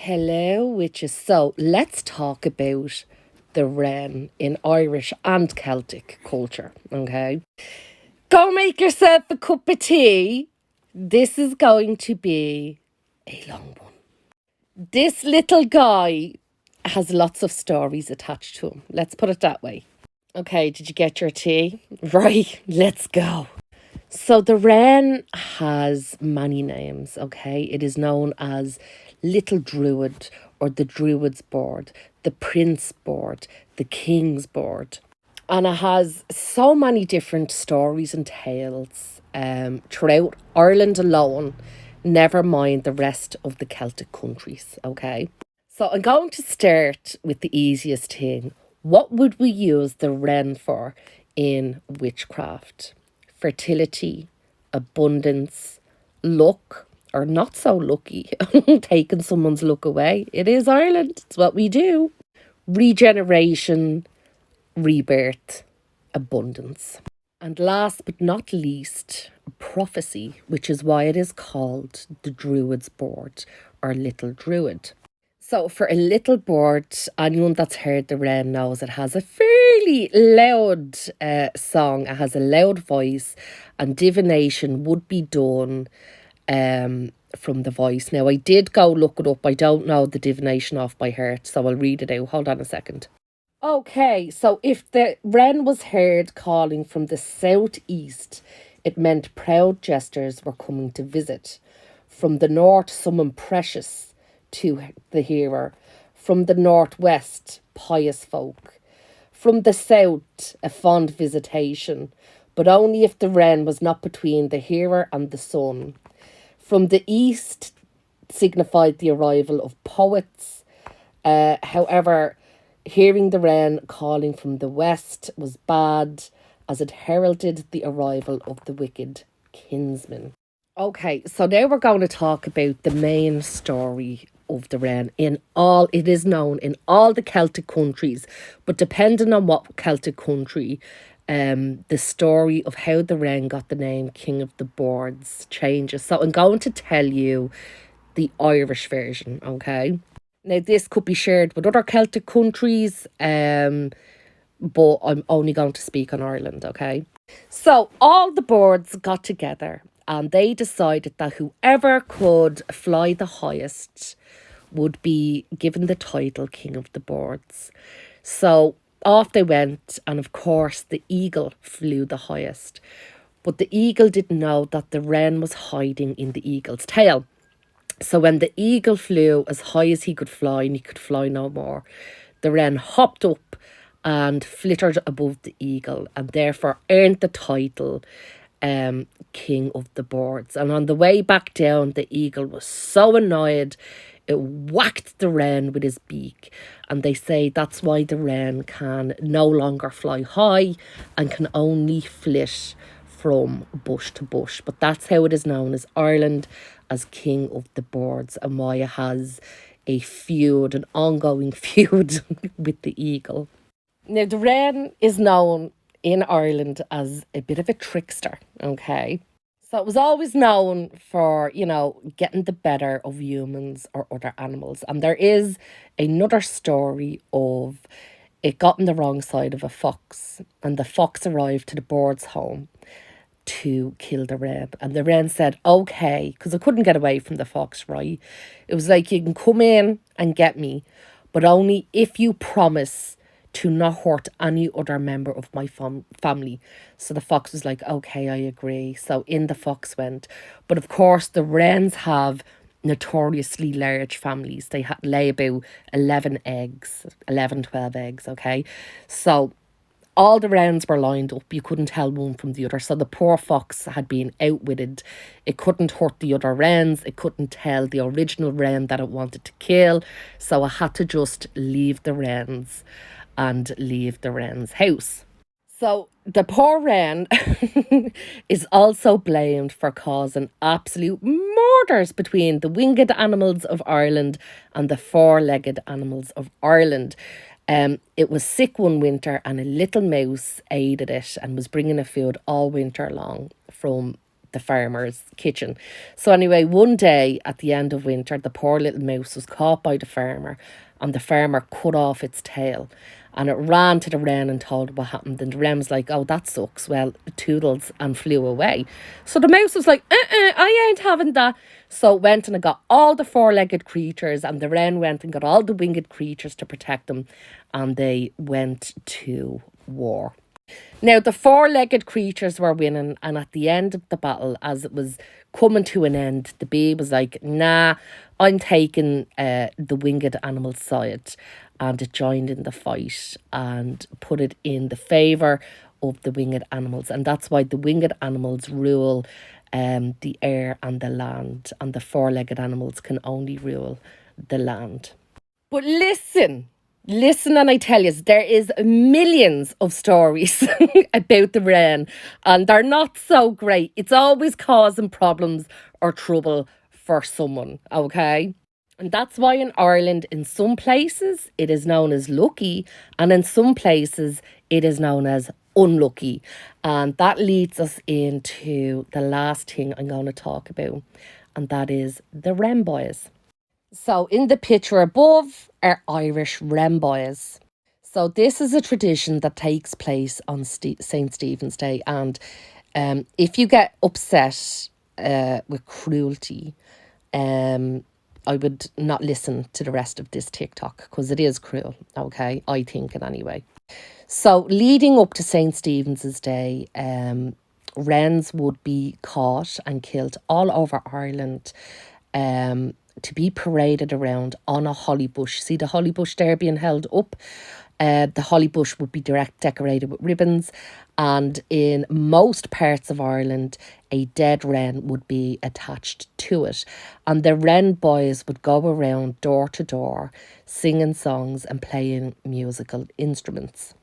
Hello, witches. So let's talk about the wren in Irish and Celtic culture, okay? Go make yourself a cup of tea. This is going to be a long one. This little guy has lots of stories attached to him. Let's put it that way. Okay, did you get your tea? Right, let's go. So the wren has many names, okay? It is known as Little Druid or the Druid's Board, the Prince Board, the King's Board. And it has so many different stories and tales throughout Ireland alone, never mind the rest of the Celtic countries, okay? So I'm going to start with the easiest thing. What would we use the wren for in witchcraft? Fertility, abundance, luck, or not so lucky, taking someone's luck away. It is Ireland. It's what we do. Regeneration, rebirth, abundance. And last but not least, prophecy, which is why it is called the Druid's Board or Little Druid. So for a little board, anyone that's heard the wren knows it has a fairly loud song. It has a loud voice, and divination would be done from the voice. Now, I did go look it up. I don't know the divination off by heart, so I'll read it out. Hold on a second. Okay, so if the wren was heard calling from the southeast, it meant proud jesters were coming to visit. From the north, someone precious to the hearer. From the northwest, pious folk. From the south, a fond visitation, but only if the wren was not between the hearer and the sun. From the east signified the arrival of poets. However, hearing the wren calling from the west was bad, as it heralded the arrival of the wicked kinsman. Okay, so now we're going to talk about the main story of the wren. It is known in all the Celtic countries, but depending on what Celtic country, the story of how the wren got the name King of the Boards changes. So I'm going to tell you the Irish version, okay? Now, this could be shared with other Celtic countries, but I'm only going to speak on Ireland, okay? So all the boards got together and they decided that whoever could fly the highest would be given the title King of the Boards. So off they went, and of course the eagle flew the highest. But the eagle didn't know that the wren was hiding in the eagle's tail. So when the eagle flew as high as he could fly and he could fly no more, the wren hopped up and flittered above the eagle and therefore earned the title King of the Boards. And on the way back down, the eagle was so annoyed, it whacked the wren with his beak. And they say that's why the wren can no longer fly high and can only flit from bush to bush. But that's how it is known as Ireland, as King of the Boards, and why it has a feud, an ongoing feud with the eagle. Now, the wren is known in Ireland as a bit of a trickster, okay? So it was always known for, getting the better of humans or other animals. And there is another story of it got on the wrong side of a fox, and the fox arrived to the Board's home to kill the wren. And the wren said, okay, because I couldn't get away from the fox, right? It was like, you can come in and get me, but only if you promise to not hurt any other member of my family. So the fox was like, okay, I agree. So in the fox went. But of course, the wrens have notoriously large families. They lay about 11 eggs, 11, 12 eggs, okay? So all the wrens were lined up. You couldn't tell one from the other. So the poor fox had been outwitted. It couldn't hurt the other wrens. It couldn't tell the original wren that it wanted to kill. So it had to just leave the wrens and leave the wren's house. So the poor wren is also blamed for causing absolute murders between the winged animals of Ireland and the four-legged animals of Ireland. It was sick one winter and a little mouse aided it and was bringing it food all winter long from the farmer's kitchen. So anyway, one day at the end of winter, the poor little mouse was caught by the farmer, and the farmer cut off its tail. And it ran to the wren and told it what happened. And the wren was like, oh, that sucks. Well, toodles, and flew away. So the mouse was like, I ain't having that. So it went and it got all the four-legged creatures, and the wren went and got all the winged creatures to protect them. And they went to war. Now, the four-legged creatures were winning, and at the end of the battle, as it was coming to an end, the bee was like, nah, I'm taking the winged animal's side. And it joined in the fight and put it in the favour of the winged animals. And that's why the winged animals rule the air and the land, and the four-legged animals can only rule the land. But listen, and I tell you, there is millions of stories about the wren, and they're not so great. It's always causing problems or trouble for someone, okay? And that's why in Ireland, in some places, it is known as lucky, and in some places, it is known as unlucky. And that leads us into the last thing I'm going to talk about, and that is the Wren boys. So in the picture above are Irish Wren boys. So this is a tradition that takes place on St. Stephen's Day. And if you get upset with cruelty, I would not listen to the rest of this TikTok because it is cruel, okay? I think it anyway. So leading up to St. Stephen's Day, wrens would be caught and killed all over Ireland to be paraded around on a holly bush. See the holly bush there being held up? The holly bush would be decorated with ribbons, and in most parts of Ireland, a dead wren would be attached to it. And the wren boys would go around door to door, singing songs and playing musical instruments.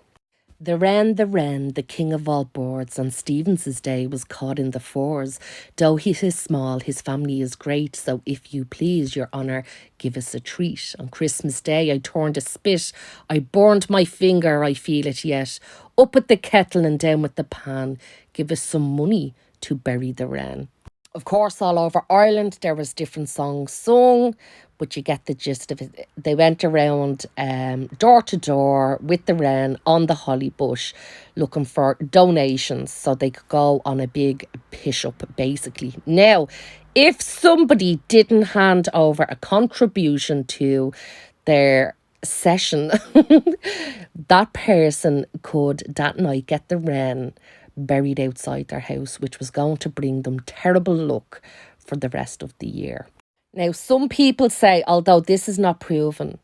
The wren, the king of all birds, on Stephen's Day was caught in the fours. Though he is small, his family is great, so if you please, your honour, give us a treat. On Christmas Day, I turned a spit, I burned my finger, I feel it yet. Up at the kettle and down with the pan, give us some money to bury the wren. Of course, all over Ireland, there was different songs sung, but you get the gist of it. They went around door to door with the wren on the holly bush looking for donations so they could go on a big pish-up, basically. Now, if somebody didn't hand over a contribution to their session, that person could that night get the wren buried outside their house, which was going to bring them terrible luck for the rest of the year. Now, some people say, although this is not proven,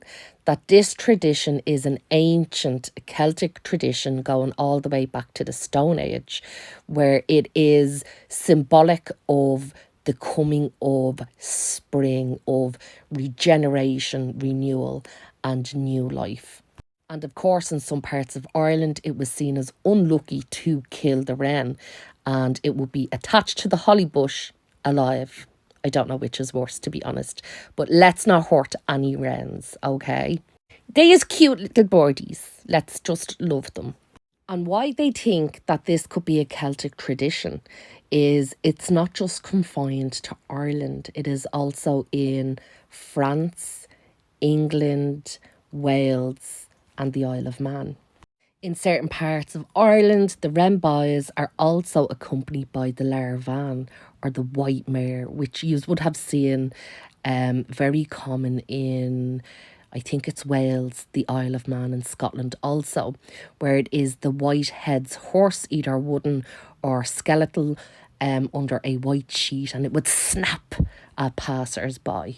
that this tradition is an ancient Celtic tradition going all the way back to the Stone Age, where it is symbolic of the coming of spring, of regeneration, renewal, and new life. And of course, in some parts of Ireland, it was seen as unlucky to kill the wren, and it would be attached to the holly bush alive. I don't know which is worse, to be honest. But let's not hurt any wrens, okay? They is cute little birdies. Let's just love them. And why they think that this could be a Celtic tradition is it's not just confined to Ireland. It is also in France, England, Wales, and the Isle of Man. In certain parts of Ireland, the wren boys are also accompanied by the larvan or the white mare, which you would have seen very common in, I think it's Wales, the Isle of Man, and Scotland also, where it is the white head's horse, either wooden or skeletal, under a white sheet, and it would snap at passers-by.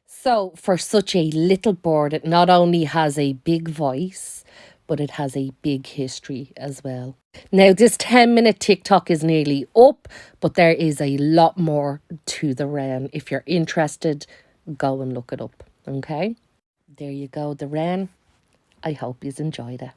So for such a little bird, it not only has a big voice, but it has a big history as well. Now, this 10-minute TikTok is nearly up, but there is a lot more to the wren. If you're interested, go and look it up, okay? There you go, the wren. I hope you've enjoyed it.